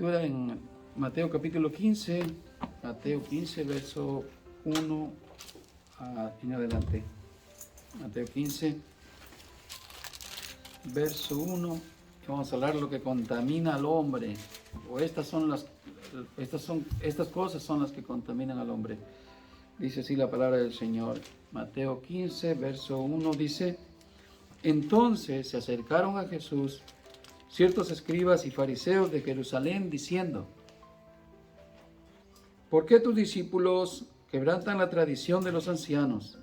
escritura en Mateo capítulo 15, Mateo 15, verso 1 en adelante. Mateo 15, verso 1. Vamos a hablar de lo que contamina al hombre. O estas cosas son las que contaminan al hombre. Dice así la palabra del Señor. Mateo 15, verso 1 dice: Entonces se acercaron a Jesús ciertos escribas y fariseos de Jerusalén, diciendo: ¿Por qué tus discípulos quebrantan la tradición de los ancianos?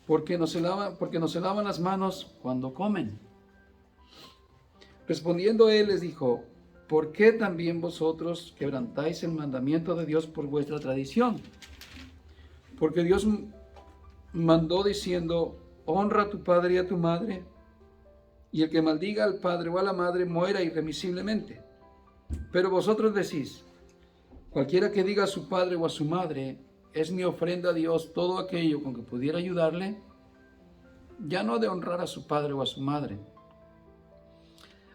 Porque no se lavan las manos cuando comen. Respondiendo él les dijo: ¿Por qué también vosotros quebrantáis el mandamiento de Dios por vuestra tradición? Porque Dios mandó diciendo: honra a tu padre y a tu madre, y el que maldiga al padre o a la madre muera irremisiblemente. Pero vosotros decís: cualquiera que diga a su padre o a su madre, es mi ofrenda a Dios todo aquello con que pudiera ayudarle, ya no ha de honrar a su padre o a su madre.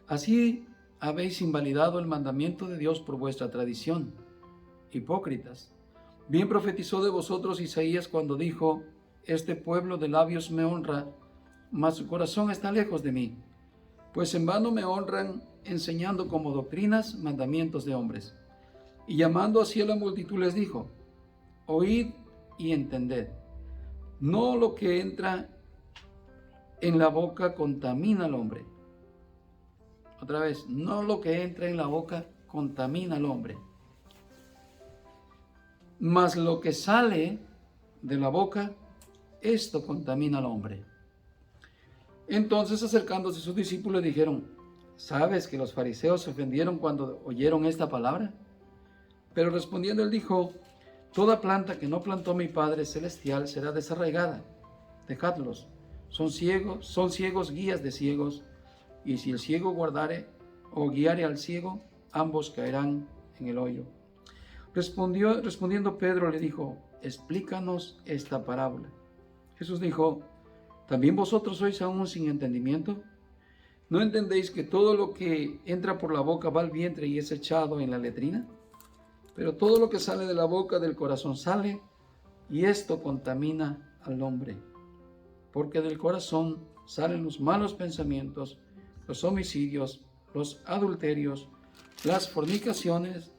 Así habéis invalidado el mandamiento de Dios por vuestra tradición. Hipócritas, bien profetizó de vosotros Isaías cuando dijo: este pueblo de labios me honra, mas su corazón está lejos de mí, pues en vano me honran, enseñando como doctrinas mandamientos de hombres. Y llamando así a la multitud les dijo: oíd y entended. No lo que entra en la boca contamina al hombre. Otra vez, no lo que entra en la boca contamina al hombre, mas lo que sale de la boca, esto contamina al hombre. Entonces, acercándose sus discípulos, dijeron: ¿sabes que los fariseos se ofendieron cuando oyeron esta palabra? Pero respondiendo él dijo: toda planta que no plantó mi Padre Celestial será desarraigada. Dejadlos, son ciegos guías de ciegos, y si el ciego guardare o guiare al ciego, ambos caerán en el hoyo. Respondiendo Pedro le dijo: explícanos esta parábola. Jesús dijo: ¿también vosotros sois aún sin entendimiento? ¿No entendéis que todo lo que entra por la boca va al vientre y es echado en la letrina? Pero todo lo que sale de la boca del corazón sale, y esto contamina al hombre. Porque del corazón salen los malos pensamientos, los homicidios, los adulterios, las fornicaciones,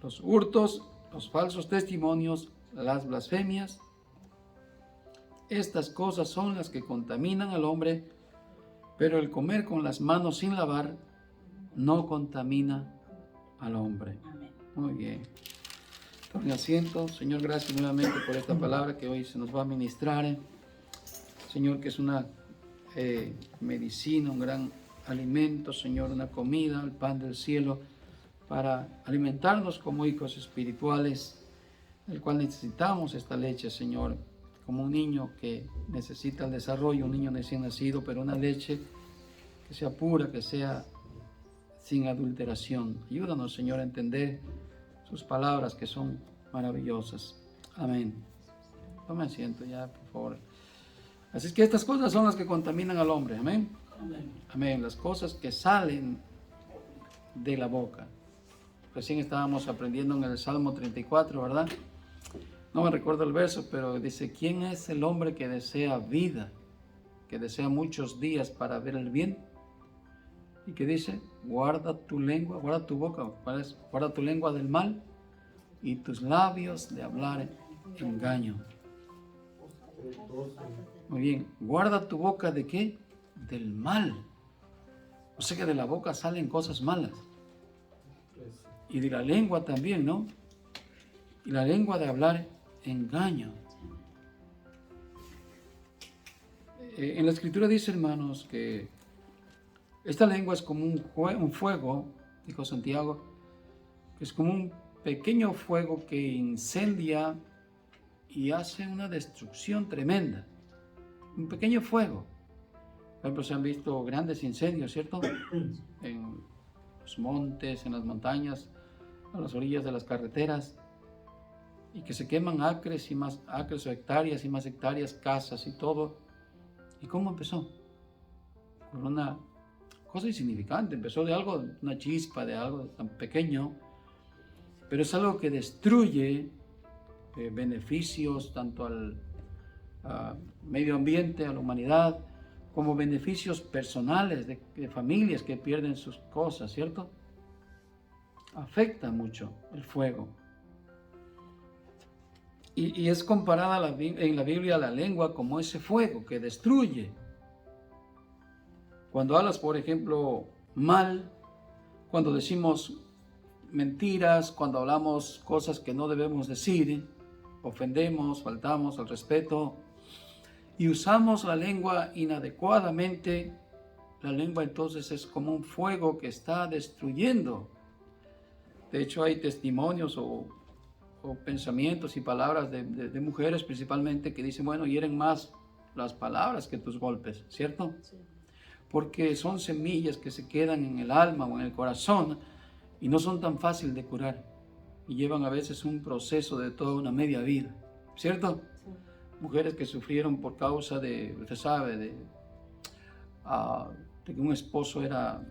los hurtos, los falsos testimonios, las blasfemias. Estas cosas son las que contaminan al hombre, pero el comer con las manos sin lavar no contamina al hombre. Amén. Muy bien. Tomen asiento. Señor, gracias nuevamente por esta palabra que hoy se nos va a ministrar. Señor, que es una medicina, un gran alimento, Señor, una comida, el pan del cielo, para alimentarnos como hijos espirituales, del cual necesitamos esta leche, Señor, como un niño que necesita el desarrollo, un niño recién nacido, pero una leche que sea pura, que sea sin adulteración. Ayúdanos, Señor, a entender sus palabras que son maravillosas. Amén. Tome asiento ya, por favor. Así es que estas cosas son las que contaminan al hombre. Amén. Amén. Amén. Las cosas que salen de la boca. Recién estábamos aprendiendo en el Salmo 34, ¿verdad? No me recuerdo el verso, pero dice: ¿quién es el hombre que desea vida, que desea muchos días para ver el bien? Y que dice: guarda tu lengua, guarda tu boca, guarda tu lengua del mal y tus labios de hablar engaño. Muy bien, guarda tu boca ¿de qué? Del mal. O sea que de la boca salen cosas malas. Y de la lengua también, ¿no? Y la lengua de hablar engaño. En la escritura dice, hermanos, que esta lengua es como un fuego, dijo Santiago, que es como un pequeño fuego que incendia y hace una destrucción tremenda. Un pequeño fuego. Por ejemplo, se han visto grandes incendios, ¿cierto? En los montes, en las montañas, a las orillas de las carreteras, y que se queman acres y más acres, o hectáreas y más hectáreas, casas y todo. ¿Y cómo empezó? cosa insignificante, empezó de algo, una chispa, de algo tan pequeño, pero es algo que destruye beneficios tanto al medio ambiente, a la humanidad, como beneficios personales de familias que pierden sus cosas, ¿cierto? Afecta mucho el fuego. Y es comparada en la Biblia la lengua como ese fuego que destruye. Cuando hablas, por ejemplo, mal, cuando decimos mentiras, cuando hablamos cosas que no debemos decir, ofendemos, faltamos al respeto y usamos la lengua inadecuadamente, la lengua entonces es como un fuego que está destruyendo. De hecho, hay testimonios o pensamientos y palabras de mujeres principalmente que dicen, bueno, hieren más las palabras que tus golpes, ¿cierto? Sí. Porque son semillas que se quedan en el alma o en el corazón y no son tan fáciles de curar y llevan a veces un proceso de toda una media vida, ¿cierto? Sí. Mujeres que sufrieron por causa de, usted sabe, de que un esposo era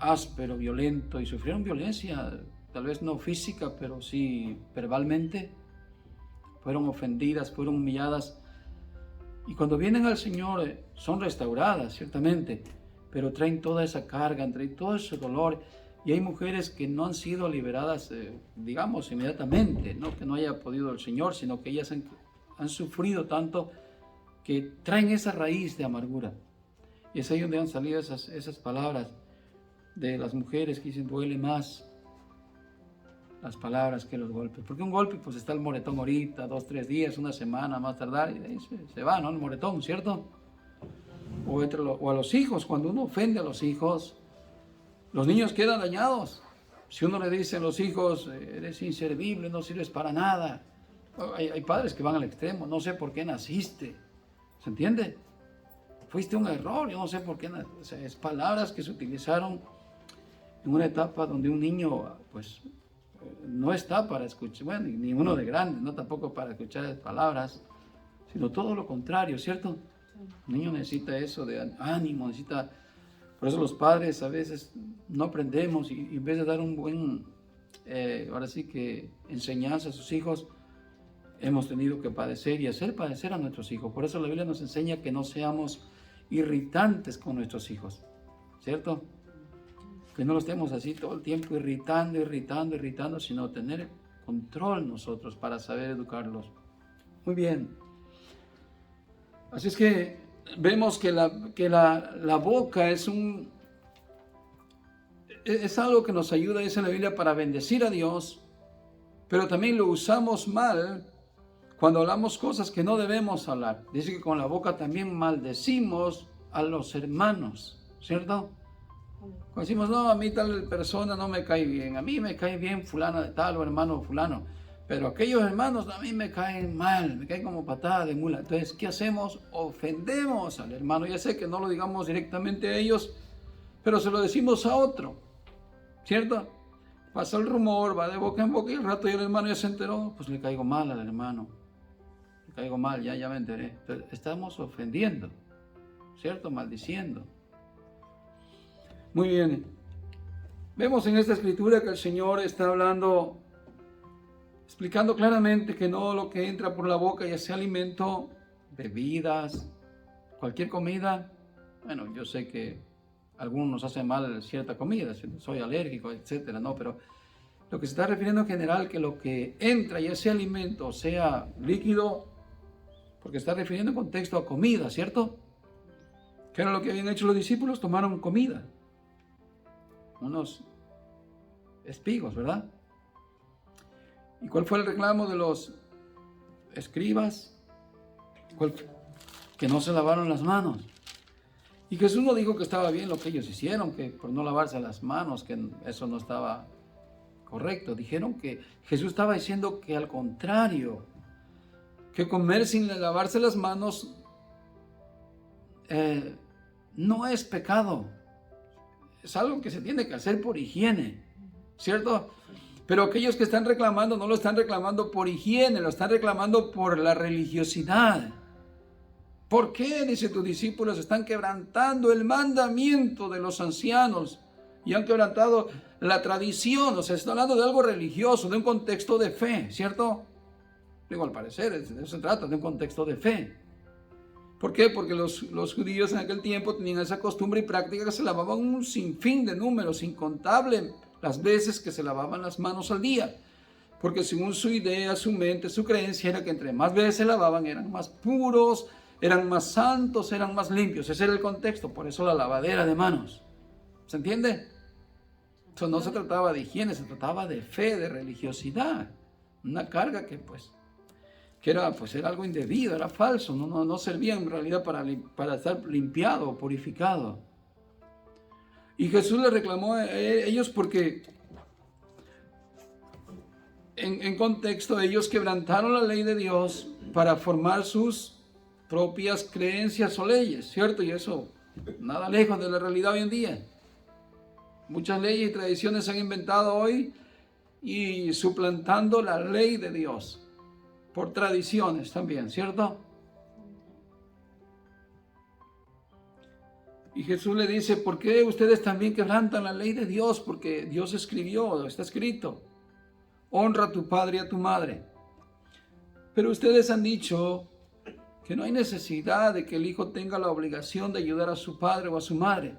áspero, violento y sufrieron violencia, tal vez no física, pero sí verbalmente, fueron ofendidas, fueron humilladas. Y cuando vienen al Señor son restauradas, ciertamente, pero traen toda esa carga, traen todo ese dolor. Y hay mujeres que no han sido liberadas, digamos, inmediatamente, no que no haya podido el Señor, sino que ellas han sufrido tanto que traen esa raíz de amargura. Y es ahí donde han salido esas palabras de las mujeres que dicen, duele más las palabras que los golpes. Porque un golpe, pues está el moretón ahorita, 2, 3 días, una semana más tardar, y de ahí se va, ¿no? El moretón, ¿cierto? O a los hijos, cuando uno ofende a los hijos, los niños quedan dañados. Si uno le dice a los hijos, eres inservible, no sirves para nada. Hay padres que van al extremo, no sé por qué naciste. ¿Se entiende? Fuiste un error, yo no sé por qué. O sea, es palabras que se utilizaron en una etapa donde un niño, pues, no está para escuchar, bueno, ni uno de grande, no tampoco para escuchar palabras, sino todo lo contrario, ¿cierto? El niño necesita eso de ánimo, necesita. Por eso los padres a veces no aprendemos y en vez de dar un buen, ahora sí que enseñanza a sus hijos, hemos tenido que padecer y hacer padecer a nuestros hijos. Por eso la Biblia nos enseña que no seamos irritantes con nuestros hijos, ¿cierto? Que no lo estemos así todo el tiempo irritando, sino tener control nosotros para saber educarlos. Muy bien. Así es que vemos que la boca es algo que nos ayuda, dice la Biblia, para bendecir a Dios, pero también lo usamos mal cuando hablamos cosas que no debemos hablar. Dice que con la boca también maldecimos a los hermanos, ¿cierto? Cuando decimos, no, a mí tal persona no me cae bien, a mí me cae bien fulana de tal o hermano fulano, pero aquellos hermanos a mí me caen mal, me caen como patada de mula. Entonces, ¿qué hacemos? Ofendemos al hermano. Ya sé que no lo digamos directamente a ellos, pero se lo decimos a otro, ¿cierto? Pasa el rumor, va de boca en boca y al rato ya el hermano ya se enteró, pues le caigo mal al hermano. Le caigo mal, ya me enteré. Entonces, estamos ofendiendo, ¿cierto? Maldiciendo. Muy bien. Vemos en esta escritura que el Señor está hablando, explicando claramente que no lo que entra por la boca, ya sea alimento, bebidas, cualquier comida. Bueno, yo sé que a algunos nos hace mal cierta comida, si soy alérgico, etcétera, no, pero lo que se está refiriendo en general, que lo que entra, ya sea alimento, sea líquido, porque está refiriendo en contexto a comida, ¿cierto? ¿Qué era lo que habían hecho los discípulos? Tomaron comida. Unos espigos, ¿verdad? ¿Y cuál fue el reclamo de los escribas? Que no se lavaron las manos. Y Jesús no dijo que estaba bien lo que ellos hicieron, que por no lavarse las manos, que eso no estaba correcto. Dijeron que Jesús estaba diciendo que al contrario, que comer sin lavarse las manos no es pecado. Es algo que se tiene que hacer por higiene, ¿cierto? Pero aquellos que están reclamando no lo están reclamando por higiene, lo están reclamando por la religiosidad, ¿Por qué? Dice, tus discípulos están quebrantando el mandamiento de los ancianos y han quebrantado la tradición. O sea, está hablando de algo religioso, de un contexto de fe, ¿cierto? Digo, al parecer, de eso se trata, de un contexto de fe. ¿Por qué? Porque los judíos en aquel tiempo tenían esa costumbre y práctica que se lavaban un sinfín de números, incontable las veces que se lavaban las manos al día. Porque según su idea, su mente, su creencia era que entre más veces se lavaban eran más puros, eran más santos, eran más limpios. Ese era el contexto, por eso la lavadera de manos. ¿Se entiende? Eso no se trataba de higiene, se trataba de fe, de religiosidad. Una carga que era algo indebido, era falso, no servía en realidad para estar limpiado o purificado. Y Jesús le reclamó a ellos porque en contexto ellos quebrantaron la ley de Dios para formar sus propias creencias o leyes, ¿cierto? Y eso nada lejos de la realidad hoy en día. Muchas leyes y tradiciones se han inventado hoy y suplantando la ley de Dios por tradiciones también, ¿cierto? Y Jesús le dice, ¿por qué ustedes también quebrantan la ley de Dios? Porque Dios escribió, está escrito, honra a tu padre y a tu madre. Pero ustedes han dicho que no hay necesidad de que el hijo tenga la obligación de ayudar a su padre o a su madre,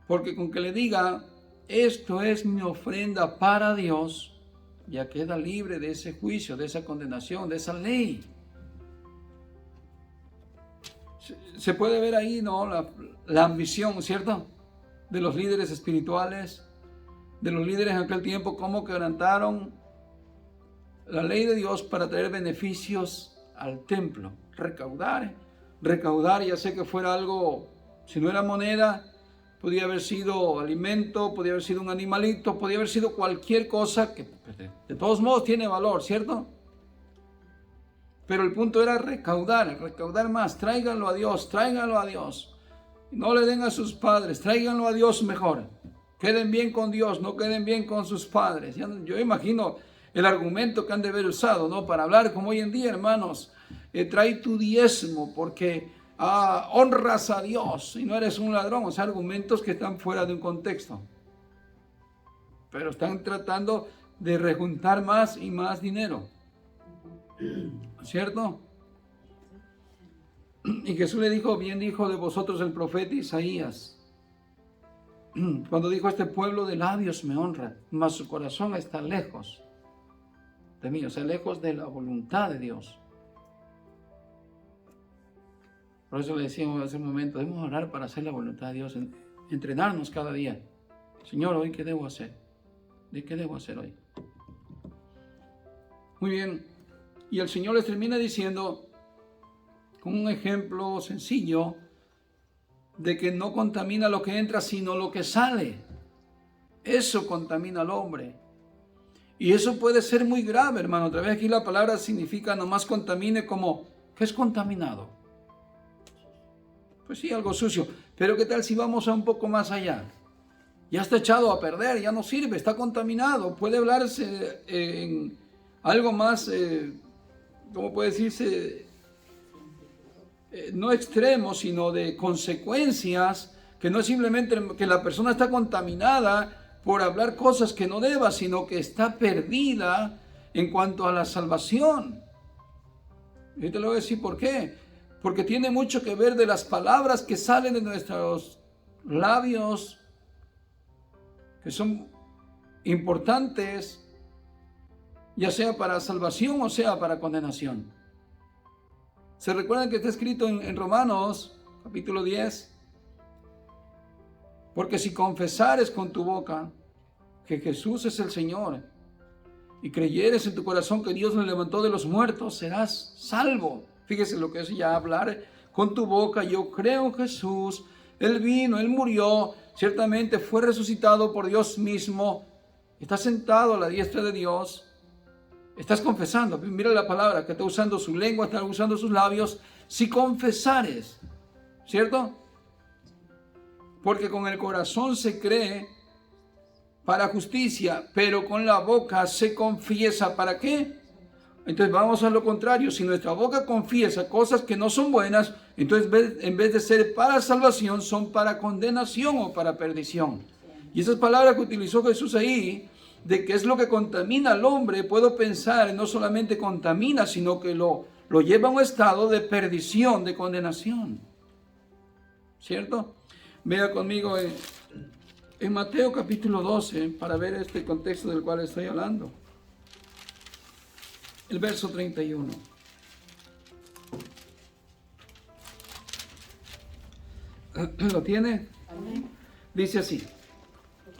porque con que le diga, esto es mi ofrenda para Dios, ya queda libre de ese juicio, de esa condenación, de esa ley. Se puede ver ahí, ¿no? La ambición, ¿cierto? De los líderes espirituales, de los líderes en aquel tiempo, cómo quebrantaron la ley de Dios para traer beneficios al templo. Recaudar, ya sé que fuera algo, si no era moneda, podía haber sido alimento, podía haber sido un animalito, podía haber sido cualquier cosa que de todos modos tiene valor, ¿cierto? Pero el punto era recaudar más, tráiganlo a Dios. No le den a sus padres, tráiganlo a Dios mejor. Queden bien con Dios, no queden bien con sus padres. Yo imagino el argumento que han de haber usado, ¿no? Para hablar como hoy en día, hermanos, trae tu diezmo porque honras a Dios y no eres un ladrón. O sea, argumentos que están fuera de un contexto. Pero están tratando de rejuntar más y más dinero. ¿Cierto? Y Jesús le dijo, bien dijo de vosotros el profeta Isaías, cuando dijo, este pueblo de labios me honra, mas su corazón está lejos de mí, o sea, lejos de la voluntad de Dios. Por eso le decíamos hace un momento, debemos orar para hacer la voluntad de Dios, entrenarnos cada día. Señor, ¿hoy qué debo hacer? ¿De qué debo hacer hoy? Muy bien. Y el Señor les termina diciendo, con un ejemplo sencillo, de que no contamina lo que entra, sino lo que sale. Eso contamina al hombre. Y eso puede ser muy grave, hermano. Otra vez aquí la palabra significa nomás contamine como, ¿qué es contaminado? Pues sí, algo sucio. Pero ¿qué tal si vamos a un poco más allá? Ya está echado a perder, ya no sirve, está contaminado. Puede hablarse en algo más, ¿cómo puede decirse? No extremo, sino de consecuencias, que no es simplemente que la persona está contaminada por hablar cosas que no deba, sino que está perdida en cuanto a la salvación. Y te lo voy a decir por qué. Porque tiene mucho que ver de las palabras que salen de nuestros labios, que son importantes, ya sea para salvación o sea para condenación. ¿Se recuerdan que está escrito en Romanos, capítulo 10? Porque si confesares con tu boca que Jesús es el Señor y creyeres en tu corazón que Dios lo levantó de los muertos, serás salvo. Fíjese lo que es ya hablar con tu boca, yo creo en Jesús, Él vino, Él murió, ciertamente fue resucitado por Dios mismo, está sentado a la diestra de Dios. Estás confesando, mira la palabra que está usando su lengua, está usando sus labios. Si confesares, ¿cierto? Porque con el corazón se cree para justicia, pero con la boca se confiesa. ¿Para qué? Entonces vamos a lo contrario. Si nuestra boca confiesa cosas que no son buenas, Entonces, en vez de ser para salvación, son para condenación o para perdición. Y esas palabras que utilizó Jesús ahí, de que es lo que contamina al hombre, puedo pensar, no solamente contamina, sino que lo lleva a un estado de perdición, de condenación. ¿Cierto? Vea conmigo en Mateo capítulo 12, para ver este contexto del cual estoy hablando. El verso 31. ¿Lo tiene? Amén. Dice así: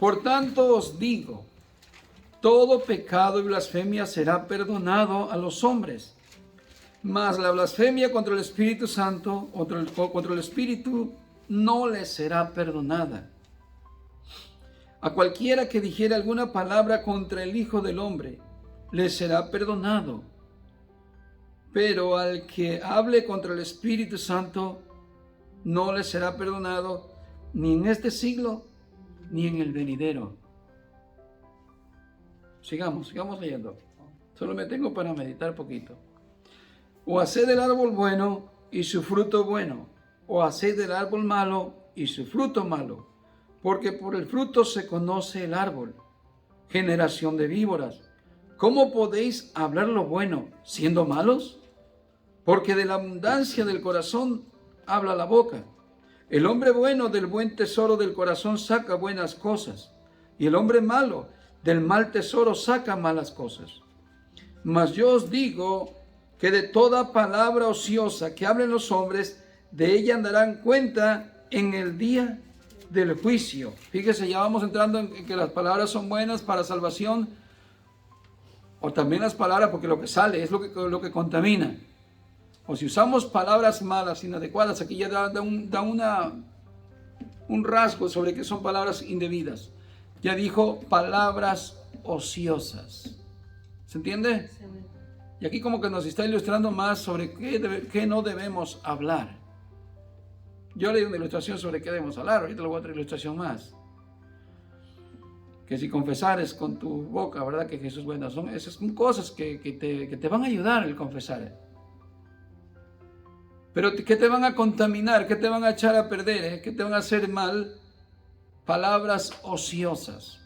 por tanto os digo, todo pecado y blasfemia será perdonado a los hombres, mas la blasfemia contra el Espíritu Santo o contra el Espíritu no les será perdonada. A cualquiera que dijere alguna palabra contra el Hijo del Hombre, le será perdonado. Pero al que hable contra el Espíritu Santo, no le será perdonado ni en este siglo, ni en el venidero. Sigamos leyendo. Solo me tengo para meditar poquito. O haced el árbol bueno y su fruto bueno, o haced el árbol malo y su fruto malo, porque por el fruto se conoce el árbol. Generación de víboras, ¿cómo podéis hablar lo bueno siendo malos? Porque de la abundancia del corazón habla la boca. El hombre bueno del buen tesoro del corazón saca buenas cosas, y el hombre malo del mal tesoro saca malas cosas. Mas yo os digo que de toda palabra ociosa que hablen los hombres, de ella darán cuenta en el día del juicio. Fíjese, ya vamos entrando en que las palabras son buenas para salvación, o también las palabras, porque lo que sale es lo que contamina. O si usamos palabras malas, inadecuadas, aquí ya da un rasgo sobre que son palabras indebidas. Ya dijo palabras ociosas. ¿Se entiende? Sí. Y aquí como que nos está ilustrando más sobre qué no debemos hablar. Yo leí una ilustración sobre qué debemos hablar, ahorita le voy a otra ilustración más. Que si confesares con tu boca, ¿verdad? Que Jesús es bueno. Esas son cosas que te van a ayudar el confesar. Pero ¿qué te van a contaminar? ¿Qué te van a echar a perder? ¿Qué te van a hacer mal? Palabras ociosas.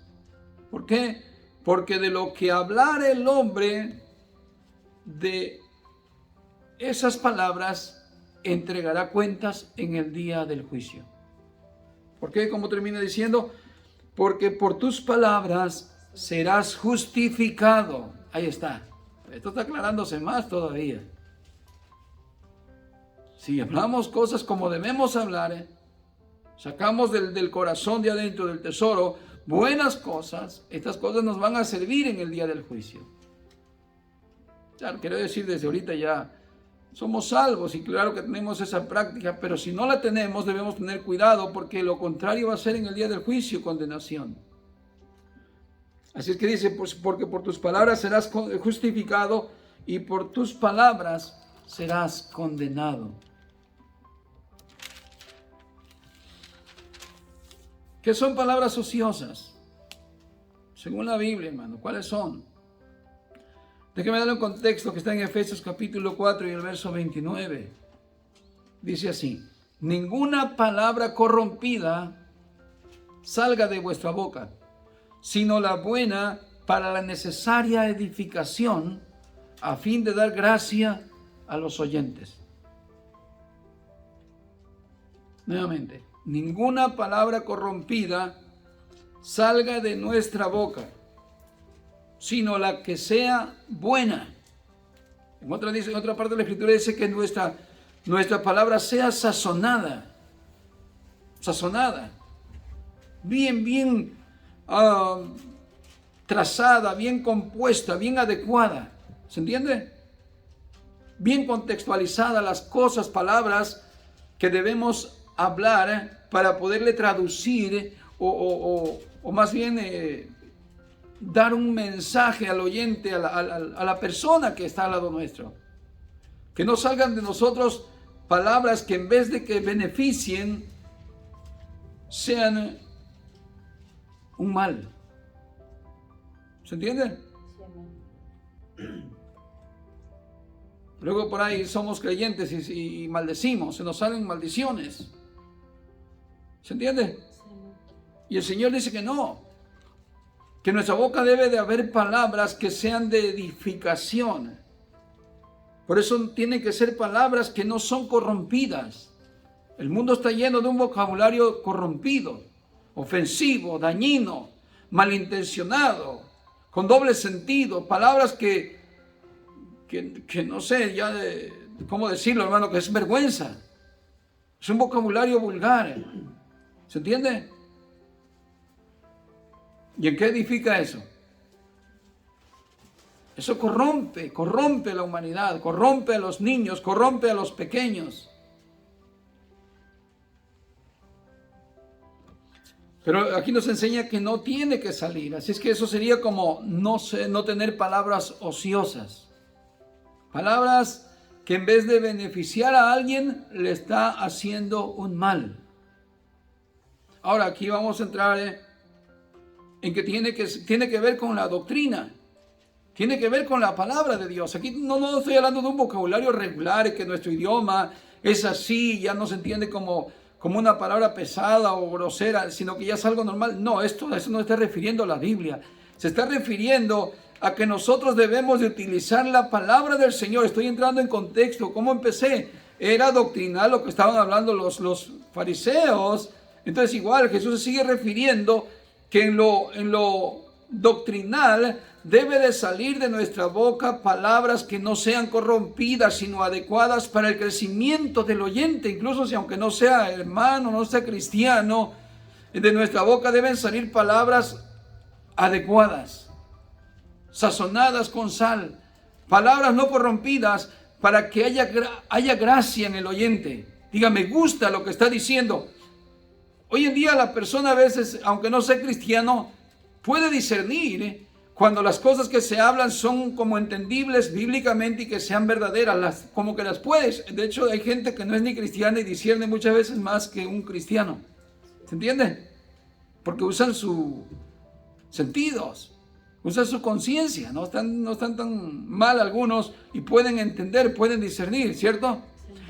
¿Por qué? Porque de lo que hablar el hombre, de esas palabras entregará cuentas en el día del juicio. ¿Por qué? Como termina diciendo, porque por tus palabras serás justificado. Ahí está. Esto está aclarándose más todavía. Si hablamos cosas como debemos hablar, sacamos del corazón de adentro del tesoro buenas cosas, estas cosas nos van a servir en el día del juicio. Claro, quiero decir, desde ahorita ya somos salvos y claro que tenemos esa práctica, pero si no la tenemos debemos tener cuidado porque lo contrario va a ser en el día del juicio condenación. Así es que dice, pues, porque por tus palabras serás justificado y por tus palabras serás condenado. ¿Qué son palabras ociosas? Según la Biblia, hermano, ¿cuáles son? Déjeme darle un contexto que está en Efesios capítulo 4 y el verso 29. Dice así: ninguna palabra corrompida salga de vuestra boca, sino la buena para la necesaria edificación, a fin de dar gracia a los oyentes. Nuevamente, ninguna palabra corrompida salga de nuestra boca, sino la que sea buena. En otra parte de la Escritura dice que nuestra palabra sea sazonada, bien trazada, bien compuesta, bien adecuada. ¿Se entiende? Bien contextualizada las cosas, palabras que debemos hablar para poderle traducir o más bien dar un mensaje al oyente, a la persona que está al lado nuestro. Que no salgan de nosotros palabras que en vez de que beneficien, sean un mal. ¿Se entiende? Luego por ahí somos creyentes y maldecimos, se nos salen maldiciones. ¿Se entiende? Y el Señor dice que no, que en nuestra boca debe de haber palabras que sean de edificación. Por eso tienen que ser palabras que no son corrompidas. El mundo está lleno de un vocabulario corrompido, ofensivo, dañino, malintencionado, con doble sentido, palabras que no sé ya cómo decirlo, hermano, que es vergüenza. Es un vocabulario vulgar. ¿Se entiende? ¿Y en qué edifica eso? Eso corrompe a la humanidad, corrompe a los niños, corrompe a los pequeños. Pero aquí nos enseña que no tiene que salir. Así es que eso sería como no tener palabras ociosas. Palabras que en vez de beneficiar a alguien, le está haciendo un mal. Ahora aquí vamos a entrar en que tiene que ver con la doctrina. Tiene que ver con la palabra de Dios. Aquí no estoy hablando de un vocabulario regular, que nuestro idioma es así, ya no se entiende como una palabra pesada o grosera, sino que ya es algo normal. No, eso no está refiriendo a la Biblia. Se está refiriendo a que nosotros debemos de utilizar la palabra del Señor. Estoy entrando en contexto. ¿Cómo empecé? Era doctrinal lo que estaban hablando los fariseos. Entonces igual Jesús se sigue refiriendo que en lo doctrinal debe de salir de nuestra boca palabras que no sean corrompidas, sino adecuadas para el crecimiento del oyente. Incluso si aunque no sea hermano, no sea cristiano, de nuestra boca deben salir palabras adecuadas, sazonadas con sal, palabras no corrompidas, para que haya gracia en el oyente. Diga, me gusta lo que está diciendo. Hoy en día la persona a veces, aunque no sea cristiano, puede discernir cuando las cosas que se hablan son como entendibles bíblicamente y que sean verdaderas, como que las puedes. De hecho, hay gente que no es ni cristiana y discierne muchas veces más que un cristiano. ¿Se entiende? Porque usan sus sentidos, usan su conciencia, no están tan mal algunos y pueden entender, pueden discernir, ¿cierto?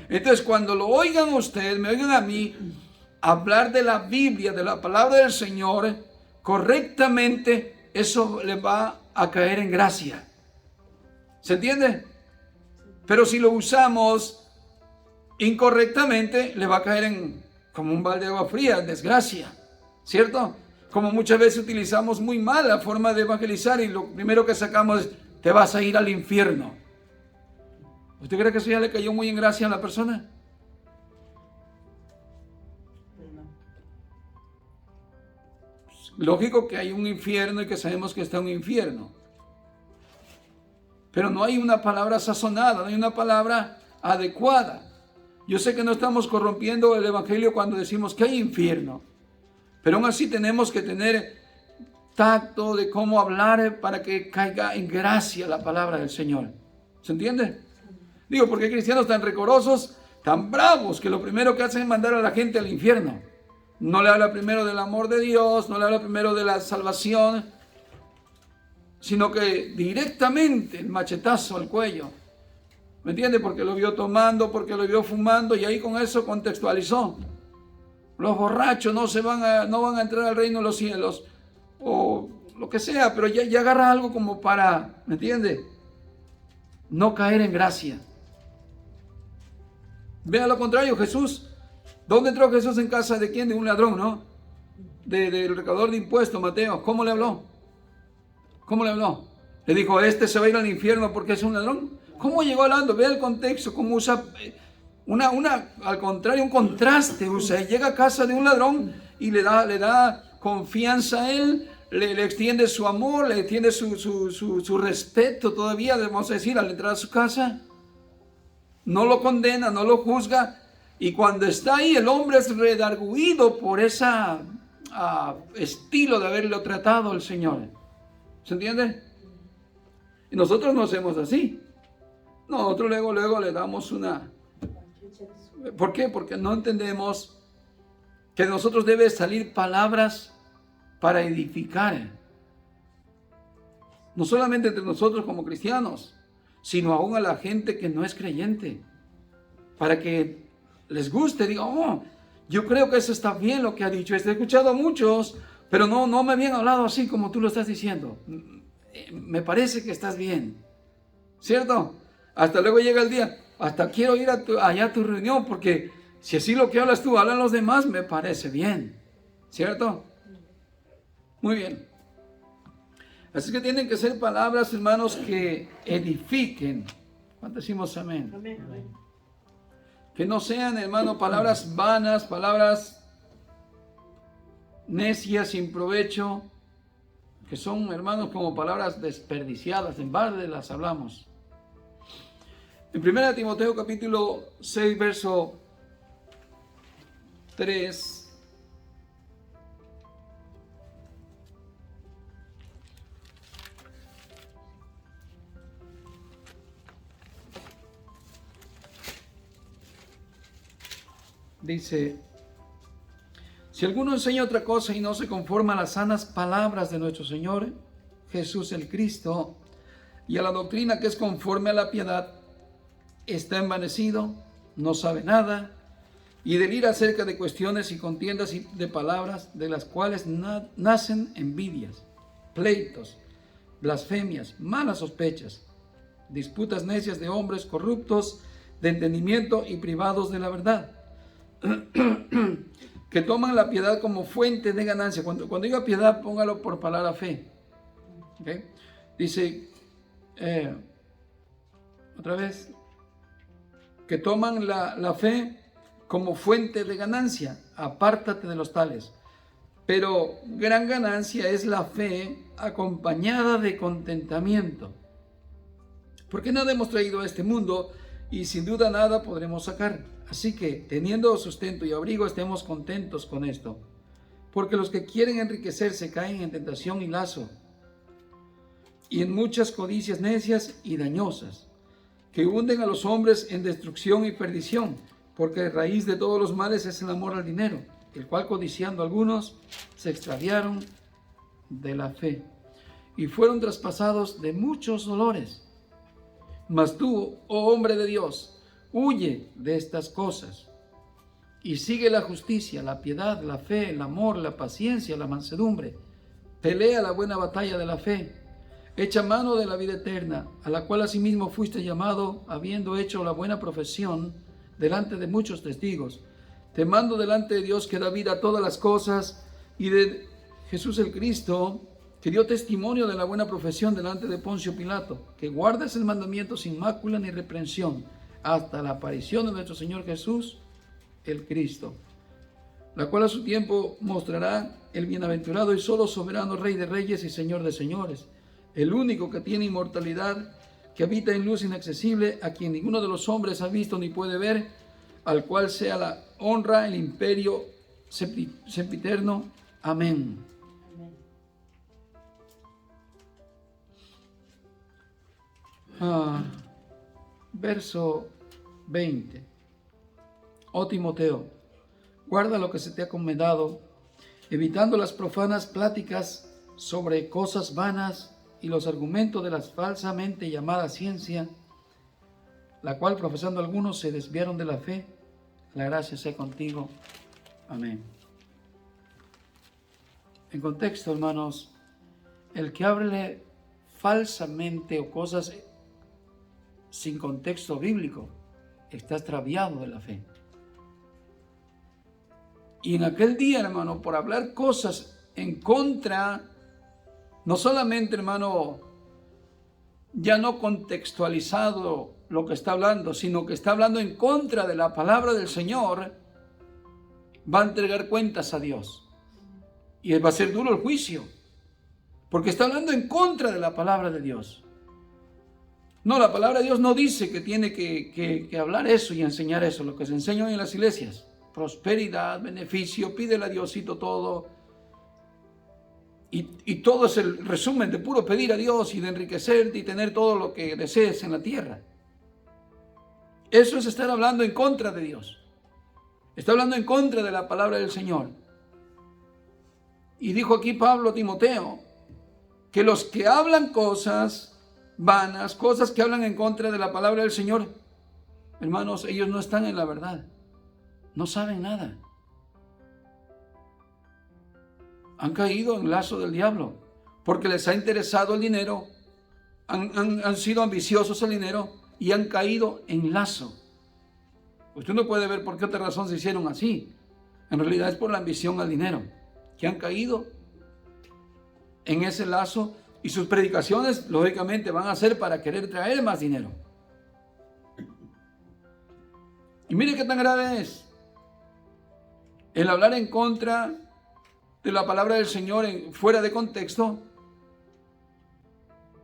Entonces, cuando lo oigan ustedes, me oigan a mí hablar de la Biblia, de la palabra del Señor correctamente, eso le va a caer en gracia. ¿Se entiende? Pero si lo usamos incorrectamente, le va a caer como un balde de agua fría, en desgracia, ¿cierto? Como muchas veces utilizamos muy mal la forma de evangelizar y lo primero que sacamos es, te vas a ir al infierno. ¿Usted cree que eso ya le cayó muy en gracia a la persona? Lógico que hay un infierno y que sabemos que está un infierno. Pero no hay una palabra sazonada, no hay una palabra adecuada. Yo sé que no estamos corrompiendo el evangelio cuando decimos que hay infierno. Pero aún así tenemos que tener tacto de cómo hablar para que caiga en gracia la palabra del Señor. ¿Se entiende? Digo, porque hay cristianos tan recorosos, tan bravos, que lo primero que hacen es mandar a la gente al infierno. No le habla primero del amor de Dios, no le habla primero de la salvación, sino que directamente el machetazo al cuello. ¿Me entiende? Porque lo vio tomando, porque lo vio fumando, y ahí con eso contextualizó. Los borrachos no van a entrar al reino de los cielos, o lo que sea, pero ya agarra algo como para, ¿me entiende? No caer en gracia. Vea lo contrario, Jesús. ¿Dónde entró Jesús en casa de quién? De un ladrón, ¿no? Del recaudador de impuestos, Mateo. ¿Cómo le habló? ¿Cómo le habló? Le dijo, este se va a ir al infierno porque es un ladrón. ¿Cómo llegó hablando? Vea el contexto, cómo usa al contrario, un contraste usa. Llega a casa de un ladrón y le da confianza a él, le extiende su amor, le extiende su respeto todavía, debemos decir, al entrar a su casa. No lo condena, no lo juzga. Y cuando está ahí, el hombre es redarguido por ese estilo de haberlo tratado el Señor. ¿Se entiende? Y nosotros no hacemos así. Nosotros luego le damos una... ¿Por qué? Porque no entendemos que de nosotros deben salir palabras para edificar. No solamente entre nosotros como cristianos, sino aún a la gente que no es creyente, para que les guste, diga, oh, yo creo que eso está bien lo que ha dicho. He escuchado a muchos, pero no me habían hablado así como tú lo estás diciendo. Me parece que estás bien, ¿cierto? Hasta luego llega el día, hasta quiero ir allá a tu reunión, porque si así lo que hablas tú, hablan los demás, me parece bien, ¿cierto? Muy bien. Así que tienen que ser palabras, hermanos, que edifiquen. ¿Cuánto decimos amén? Amén. Que no sean, hermano, palabras vanas, palabras necias, sin provecho, que son, hermanos, como palabras desperdiciadas, en balde las hablamos. En 1 Timoteo capítulo 6, verso 3, dice, si alguno enseña otra cosa y no se conforma a las sanas palabras de nuestro Señor Jesús el Cristo y a la doctrina que es conforme a la piedad, está envanecido, no sabe nada, y delira acerca de cuestiones y contiendas y de palabras, de las cuales nacen envidias, pleitos, blasfemias, malas sospechas, disputas necias de hombres corruptos de entendimiento y privados de la verdad, que toman la piedad como fuente de ganancia. Cuando diga piedad, póngalo por palabra fe. ¿Okay? Dice, otra vez, que toman la fe como fuente de ganancia. Apártate de los tales. Pero gran ganancia es la fe acompañada de contentamiento. Porque nada hemos traído a este mundo y sin duda nada podremos sacar. Así que, teniendo sustento y abrigo, estemos contentos con esto. Porque los que quieren enriquecerse caen en tentación y lazo, y en muchas codicias necias y dañosas, que hunden a los hombres en destrucción y perdición, porque raíz de todos los males es el amor al dinero, el cual codiciando algunos se extraviaron de la fe, y fueron traspasados de muchos dolores. Mas tú, oh hombre de Dios, huye de estas cosas y sigue la justicia, la piedad, la fe, el amor, la paciencia, la mansedumbre. Pelea la buena batalla de la fe. Echa mano de la vida eterna, a la cual asimismo fuiste llamado, habiendo hecho la buena profesión delante de muchos testigos. Te mando delante de Dios que da vida a todas las cosas y de Jesús el Cristo, que dio testimonio de la buena profesión delante de Poncio Pilato, que guardes el mandamiento sin mácula ni reprensión hasta la aparición de nuestro Señor Jesús el Cristo, la cual a su tiempo mostrará el bienaventurado y solo soberano Rey de reyes y Señor de señores, el único que tiene inmortalidad, que habita en luz inaccesible, a quien ninguno de los hombres ha visto ni puede ver, al cual sea la honra, el imperio sempiterno. Amén. Verso 20. Oh Timoteo, guarda lo que se te ha encomendado, evitando las profanas pláticas sobre cosas vanas y los argumentos de la falsamente llamada ciencia, la cual profesando algunos se desviaron de la fe. La gracia sea contigo. Amén. En contexto, hermanos, el que hable falsamente o cosas sin contexto bíblico está extraviado de la fe. Y en aquel día, hermano, por hablar cosas en contra, no solamente, hermano, ya no contextualizado lo que está hablando, sino que está hablando en contra de la palabra del Señor, va a entregar cuentas a Dios. Y va a ser duro el juicio, porque está hablando en contra de la palabra de Dios. No, la palabra de Dios no dice que tiene que hablar eso y enseñar eso, lo que se enseña en las iglesias. Prosperidad, beneficio, pídele a Diosito todo. Y todo es el resumen de puro pedir a Dios y de enriquecerte y tener todo lo que desees en la tierra. Eso es estar hablando en contra de Dios. Está hablando en contra de la palabra del Señor. Y dijo aquí Pablo a Timoteo, que los que hablan cosas vanas, cosas que hablan en contra de la palabra del Señor, hermanos, ellos no están en la verdad. No saben nada. Han caído en lazo del diablo porque les ha interesado el dinero, han sido ambiciosos al dinero y han caído en lazo. Usted no puede ver por qué otra razón se hicieron así. En realidad es por la ambición al dinero, que han caído en ese lazo, y sus predicaciones lógicamente van a ser para querer traer más dinero. Y mire qué tan grave es el hablar en contra de la palabra del Señor fuera de contexto.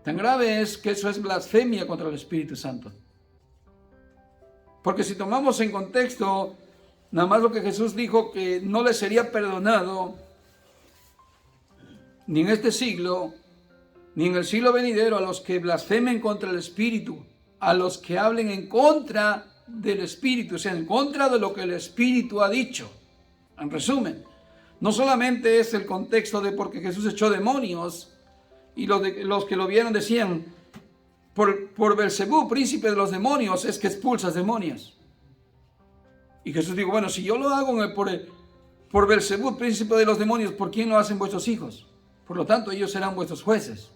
Tan grave es que eso es blasfemia contra el Espíritu Santo. Porque si tomamos en contexto nada más lo que Jesús dijo, que no le sería perdonado ni en este siglo, ni en el siglo venidero, a los que blasfemen contra el Espíritu, a los que hablen en contra del Espíritu, o sea, en contra de lo que el Espíritu ha dicho. En resumen, no solamente es el contexto de porque Jesús echó demonios, y los que lo vieron decían, por Belcebú, príncipe de los demonios, es que expulsas demonios. Y Jesús dijo, bueno, si yo lo hago por Belcebú, príncipe de los demonios, ¿por quién lo hacen vuestros hijos? Por lo tanto, ellos serán vuestros jueces.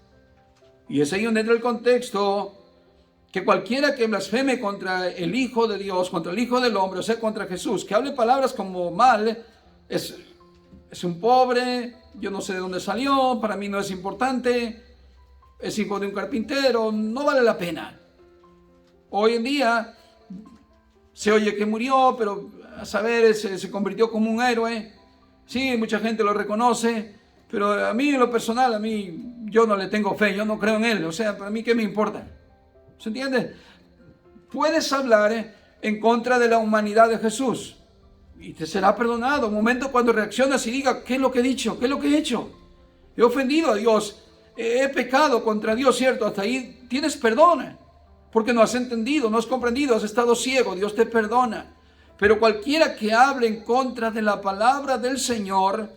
Y es ahí donde entra el contexto, que cualquiera que blasfeme contra el Hijo de Dios, contra el Hijo del Hombre, o sea, contra Jesús, que hable palabras como mal, es un pobre, yo no sé de dónde salió, para mí no es importante, es hijo de un carpintero, no vale la pena. Hoy en día se oye que murió, pero a saber, se convirtió como un héroe. Sí, mucha gente lo reconoce, pero a mí en lo personal, yo no le tengo fe, yo no creo en él. O sea, para mí, ¿qué me importa? ¿Se entiende? Puedes hablar en contra de la humanidad de Jesús y te será perdonado. Un momento cuando reaccionas y digas, ¿qué es lo que he dicho? ¿Qué es lo que he hecho? He ofendido a Dios, he pecado contra Dios, ¿cierto? Hasta ahí tienes perdón, porque no has entendido, no has comprendido, has estado ciego, Dios te perdona. Pero cualquiera que hable en contra de la palabra del Señor,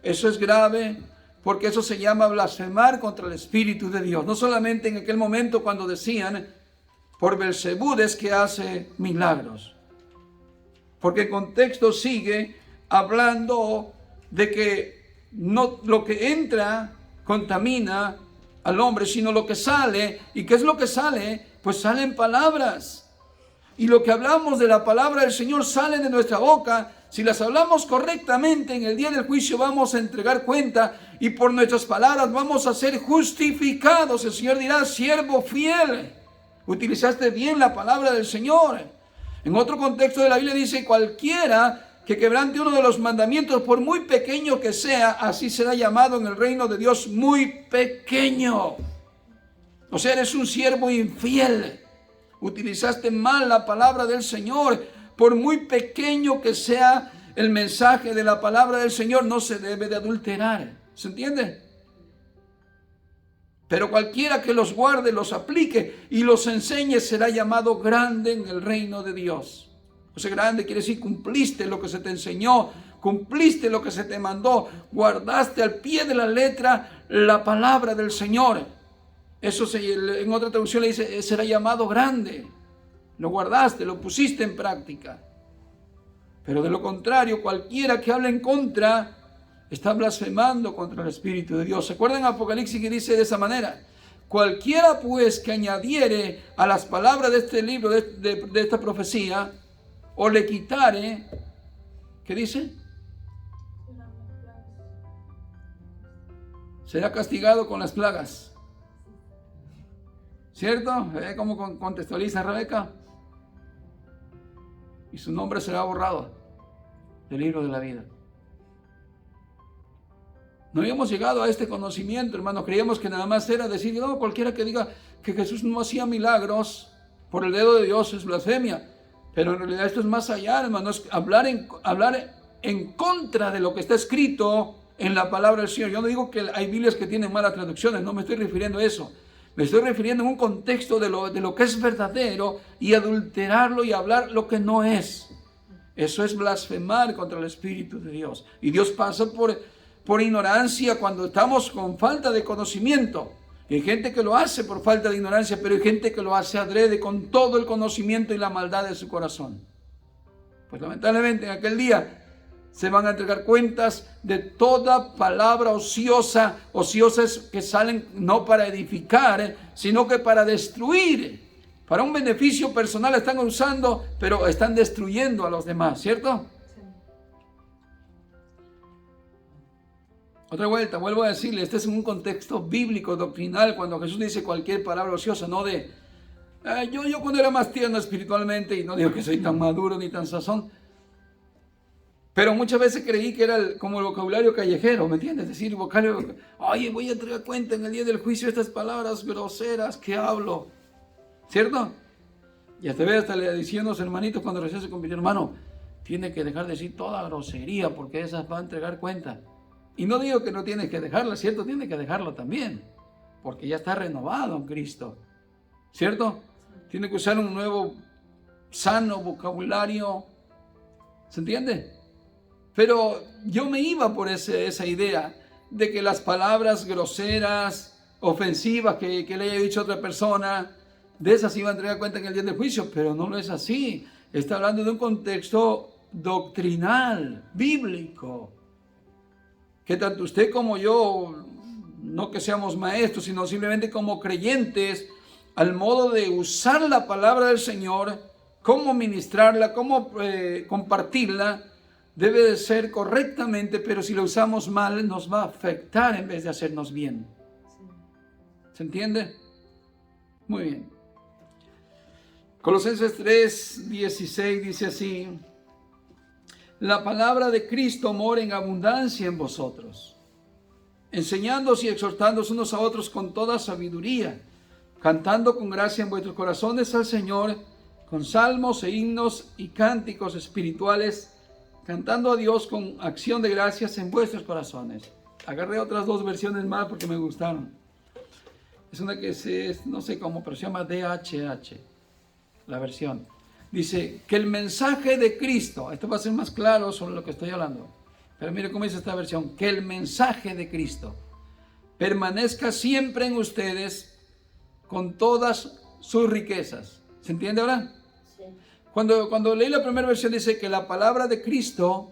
eso es grave, porque eso se llama blasfemar contra el Espíritu de Dios. No solamente en aquel momento cuando decían, por Belcebú es que hace milagros. Porque el contexto sigue hablando de que no lo que entra contamina al hombre, sino lo que sale. ¿Y qué es lo que sale? Pues salen palabras. Y lo que hablamos de la palabra del Señor sale de nuestra boca. Si las hablamos correctamente, en el día del juicio vamos a entregar cuenta y por nuestras palabras vamos a ser justificados. El Señor dirá, siervo fiel, utilizaste bien la palabra del Señor. En otro contexto de la Biblia dice, cualquiera que quebrante uno de los mandamientos, por muy pequeño que sea, así será llamado en el reino de Dios muy pequeño. O sea, eres un siervo infiel. Utilizaste mal la palabra del Señor. Por muy pequeño que sea el mensaje de la palabra del Señor, no se debe de adulterar. ¿Se entiende? Pero cualquiera que los guarde, los aplique y los enseñe será llamado grande en el reino de Dios. O sea, grande quiere decir cumpliste lo que se te enseñó, cumpliste lo que se te mandó, guardaste al pie de la letra la palabra del Señor. Eso en otra traducción le dice, será llamado grande. Lo guardaste, lo pusiste en práctica. Pero de lo contrario, cualquiera que hable en contra está blasfemando contra el Espíritu de Dios. ¿Se acuerdan en Apocalipsis que dice de esa manera? Cualquiera pues que añadiere a las palabras de este libro, de esta profecía, o le quitare, ¿qué dice? Será castigado con las plagas. ¿Cierto? ¿Cómo contextualiza Rebeca? Y su nombre será borrado del libro de la vida. No habíamos llegado a este conocimiento, hermano. Creíamos que nada más era decir, no, cualquiera que diga que Jesús no hacía milagros por el dedo de Dios es blasfemia. Pero en realidad esto es más allá, hermano. Es hablar en contra de lo que está escrito en la palabra del Señor. Yo no digo que hay Biblias que tienen malas traducciones, no me estoy refiriendo a eso. Me estoy refiriendo en un contexto de lo que es verdadero y adulterarlo y hablar lo que no es. Eso es blasfemar contra el Espíritu de Dios. Y Dios pasa por ignorancia cuando estamos con falta de conocimiento. Y hay gente que lo hace por falta de ignorancia, pero hay gente que lo hace adrede con todo el conocimiento y la maldad de su corazón. Pues lamentablemente en aquel día se van a entregar cuentas de toda palabra ociosa, ociosas que salen no para edificar, sino que para destruir. Para un beneficio personal están usando, pero están destruyendo a los demás, ¿cierto? Sí. Otra vuelta, vuelvo a decirle, este es un contexto bíblico, doctrinal, cuando Jesús dice cualquier palabra ociosa, no de, yo cuando era más tierno espiritualmente, y no digo que soy tan maduro ni tan sazón, pero muchas veces creí que era como el vocabulario callejero, ¿me entiendes? Es decir, vocabulario, oye, voy a entregar cuenta en el día del juicio estas palabras groseras que hablo, ¿cierto? Y hasta le diciendo a los hermanitos cuando recién se convirtió, hermano, tiene que dejar de decir toda grosería porque esas va a entregar cuenta. Y no digo que no tienes que dejarla, ¿cierto? Tiene que dejarlo también, porque ya está renovado en Cristo, ¿cierto? Tiene que usar un nuevo, sano vocabulario, ¿se entiende? Pero yo me iba por esa idea de que las palabras groseras, ofensivas que le haya dicho a otra persona, de esas iba a entregar cuenta en el día del juicio, pero no lo es así. Está hablando de un contexto doctrinal, bíblico, que tanto usted como yo, no que seamos maestros, sino simplemente como creyentes, al modo de usar la palabra del Señor, cómo ministrarla, cómo compartirla, debe de ser correctamente, pero si lo usamos mal nos va a afectar en vez de hacernos bien. ¿Se entiende? Muy bien. Colosenses 3:16 dice así: la palabra de Cristo mora en abundancia en vosotros, enseñándoos y exhortándoos unos a otros con toda sabiduría, cantando con gracia en vuestros corazones al Señor, con salmos e himnos y cánticos espirituales, cantando a Dios con acción de gracias en vuestros corazones. Agarré otras dos versiones más porque me gustaron. Es una que no sé cómo, pero se llama DHH, la versión. Dice que el mensaje de Cristo, esto va a ser más claro sobre lo que estoy hablando, pero mire cómo dice esta versión, que el mensaje de Cristo permanezca siempre en ustedes con todas sus riquezas. ¿Se entiende ahora? Sí. Cuando leí la primera versión dice que la palabra de Cristo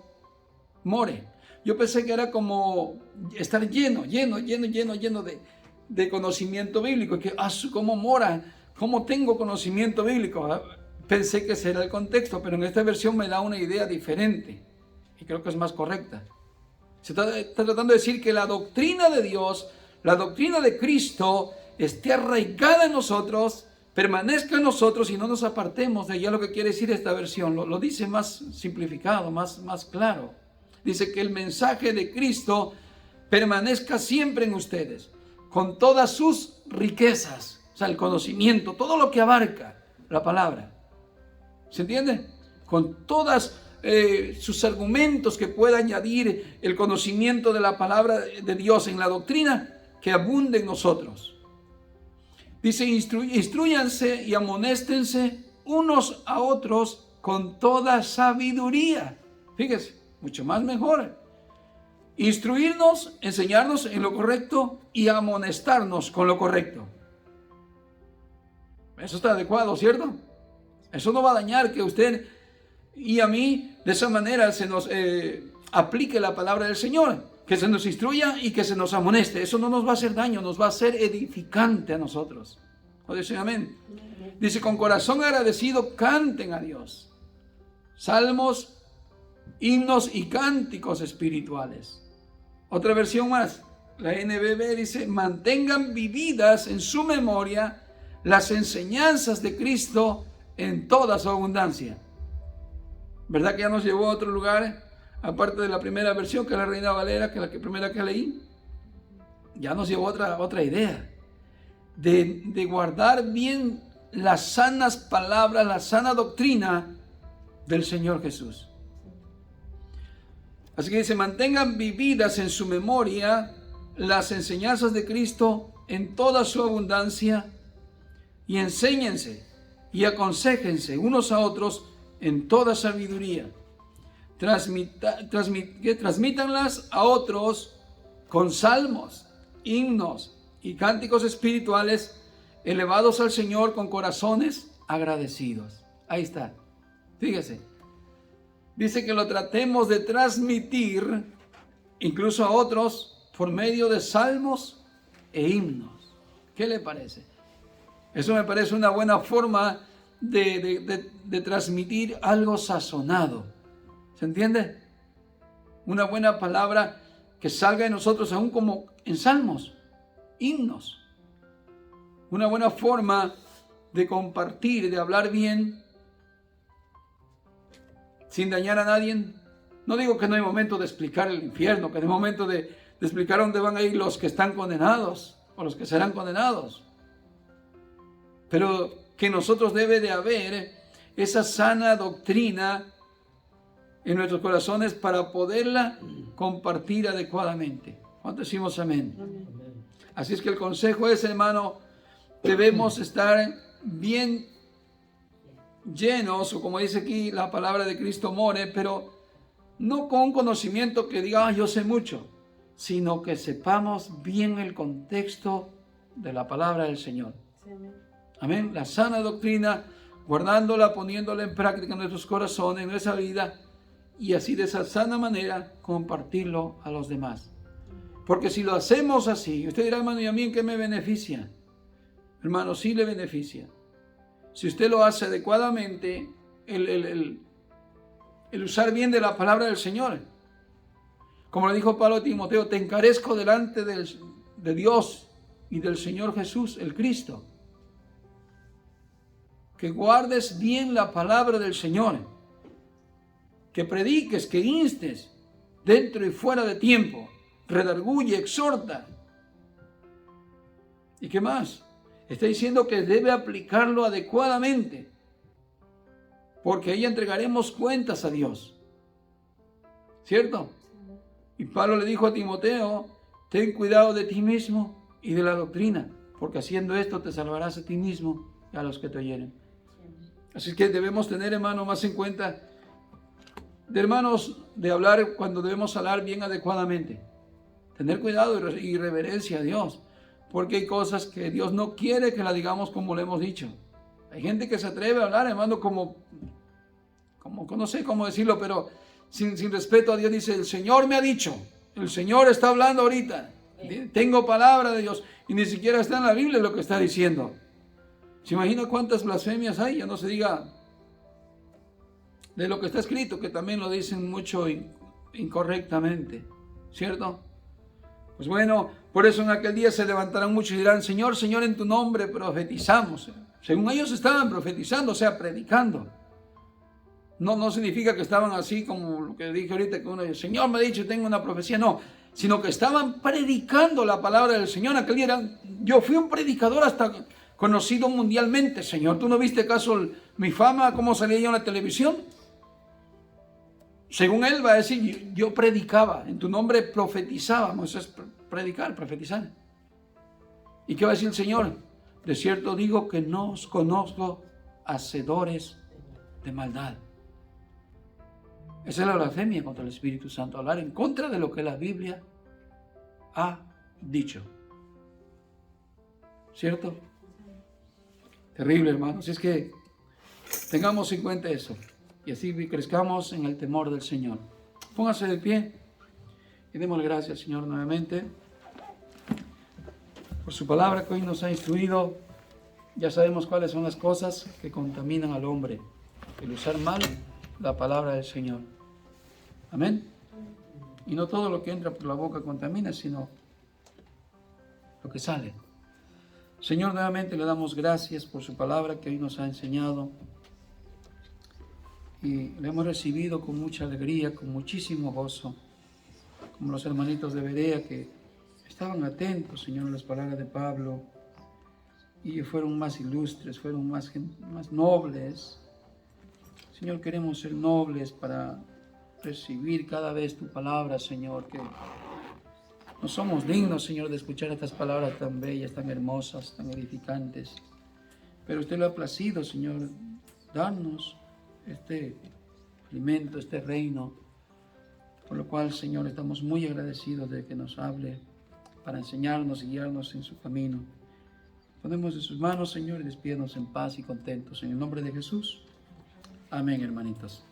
more. Yo pensé que era como estar lleno de conocimiento bíblico. Que, ¿cómo mora? ¿Cómo tengo conocimiento bíblico? Pensé que ese era el contexto, pero en esta versión me da una idea diferente y creo que es más correcta. Se está tratando de decir que la doctrina de Dios, la doctrina de Cristo, esté arraigada en nosotros, permanezca en nosotros y no nos apartemos de ella. Lo que quiere decir esta versión, lo dice más simplificado, más claro. Dice que el mensaje de Cristo permanezca siempre en ustedes, con todas sus riquezas, o sea, el conocimiento, todo lo que abarca la palabra. ¿Se entiende? Con todas sus argumentos que pueda añadir el conocimiento de la palabra de Dios en la doctrina, que abunde en nosotros. Dice, instrúyanse y amonéstense unos a otros con toda sabiduría. Fíjese, mucho más mejor. Instruirnos, enseñarnos en lo correcto y amonestarnos con lo correcto. Eso está adecuado, ¿cierto? Eso no va a dañar que usted y a mí de esa manera se nos aplique la palabra del Señor, que se nos instruya y que se nos amoneste. Eso no nos va a hacer daño, nos va a ser edificante a nosotros. ¿O dice amén? Dice, con corazón agradecido canten a Dios salmos, himnos y cánticos espirituales. Otra versión más, la NBB dice, mantengan vividas en su memoria las enseñanzas de Cristo en toda su abundancia. ¿Verdad que ya nos llevó a otro lugar? Aparte de la primera versión, que es la Reina Valera, que es la primera que leí, ya nos llevó a otra idea de guardar bien las sanas palabras, la sana doctrina del Señor Jesús. Así que dice, mantengan vividas en su memoria las enseñanzas de Cristo en toda su abundancia y enséñense y aconséjense unos a otros en toda sabiduría. Transmítanlas a otros con salmos, himnos y cánticos espirituales elevados al Señor con corazones agradecidos. Ahí está. Fíjese. Dice que lo tratemos de transmitir incluso a otros por medio de salmos e himnos. ¿Qué le parece? Eso me parece una buena forma de transmitir algo sazonado. ¿Se entiende? Una buena palabra que salga de nosotros aún como en salmos, himnos. Una buena forma de compartir, de hablar bien, sin dañar a nadie. No digo que no hay momento de explicar el infierno, que no hay momento de explicar dónde van a ir los que están condenados o los que serán condenados. Pero que nosotros debe de haber esa sana doctrina en nuestros corazones para poderla compartir adecuadamente. ¿Cuántos decimos amén? Amén? Así es que el consejo es, hermano, debemos estar bien llenos, o como dice aquí la palabra de Cristo More, pero no con conocimiento que diga, yo sé mucho, sino que sepamos bien el contexto de la palabra del Señor. Sí, amén. Amén. La sana doctrina, guardándola, poniéndola en práctica en nuestros corazones, en nuestra vida, y así de esa sana manera compartirlo a los demás. Porque si lo hacemos así, usted dirá, hermano, ¿y a mí en qué me beneficia? Hermano, sí le beneficia. Si usted lo hace adecuadamente, el usar bien de la palabra del Señor. Como le dijo Pablo a Timoteo, te encarezco delante de Dios y del Señor Jesús, el Cristo. Que guardes bien la palabra del Señor. Que prediques, que instes, dentro y fuera de tiempo. Redarguye, exhorta. ¿Y qué más? Está diciendo que debe aplicarlo adecuadamente, porque ahí entregaremos cuentas a Dios. ¿Cierto? Y Pablo le dijo a Timoteo, ten cuidado de ti mismo y de la doctrina, porque haciendo esto te salvarás a ti mismo y a los que te oyeren. Así es que debemos tener, hermano, más en cuenta de hermanos, de hablar cuando debemos hablar bien adecuadamente. Tener cuidado y reverencia a Dios. Porque hay cosas que Dios no quiere que la digamos como le hemos dicho. Hay gente que se atreve a hablar, hermano, como no sé cómo decirlo, pero sin respeto a Dios. Dice, el Señor me ha dicho, el Señor está hablando ahorita. Tengo palabra de Dios. Y ni siquiera está en la Biblia lo que está diciendo. ¿Se imagina cuántas blasfemias hay? Ya no se diga de lo que está escrito, que también lo dicen mucho incorrectamente. ¿Cierto? Pues bueno, por eso en aquel día se levantarán muchos y dirán, Señor, Señor, en tu nombre profetizamos. Según ellos estaban profetizando, o sea, predicando. No significa que estaban así como lo que dije ahorita, que uno dice, Señor me ha dicho, tengo una profecía. No, sino que estaban predicando la palabra del Señor. Aquel día yo fui un predicador hasta conocido mundialmente, Señor. ¿Tú no viste acaso mi fama, cómo salía yo en la televisión? Según él va a decir, yo predicaba, en tu nombre profetizábamos, eso es predicar, profetizar. ¿Y qué va a decir el Señor? De cierto digo que no os conozco, hacedores de maldad. Esa es la blasfemia contra el Espíritu Santo, hablar en contra de lo que la Biblia ha dicho. ¿Cierto? Terrible, hermanos. Es que tengamos en cuenta eso. Y así crezcamos en el temor del Señor. Póngase de pie y démosle gracias, Señor, nuevamente por su palabra que hoy nos ha instruido. Ya sabemos cuáles son las cosas que contaminan al hombre. El usar mal la palabra del Señor. Amén. Y no todo lo que entra por la boca contamina, sino lo que sale. Señor, nuevamente le damos gracias por su palabra que hoy nos ha enseñado. Y le hemos recibido con mucha alegría, con muchísimo gozo, como los hermanitos de Berea que estaban atentos, Señor, a las palabras de Pablo y fueron más ilustres, fueron más nobles. Señor, queremos ser nobles para recibir cada vez tu palabra, Señor, que no somos dignos, Señor, de escuchar estas palabras tan bellas, tan hermosas, tan edificantes. Pero usted lo ha placido, Señor, darnos este alimento, este reino, por lo cual, Señor, estamos muy agradecidos de que nos hable para enseñarnos y guiarnos en su camino. Ponemos en sus manos, Señor, y despídanos en paz y contentos. En el nombre de Jesús. Amén, hermanitos.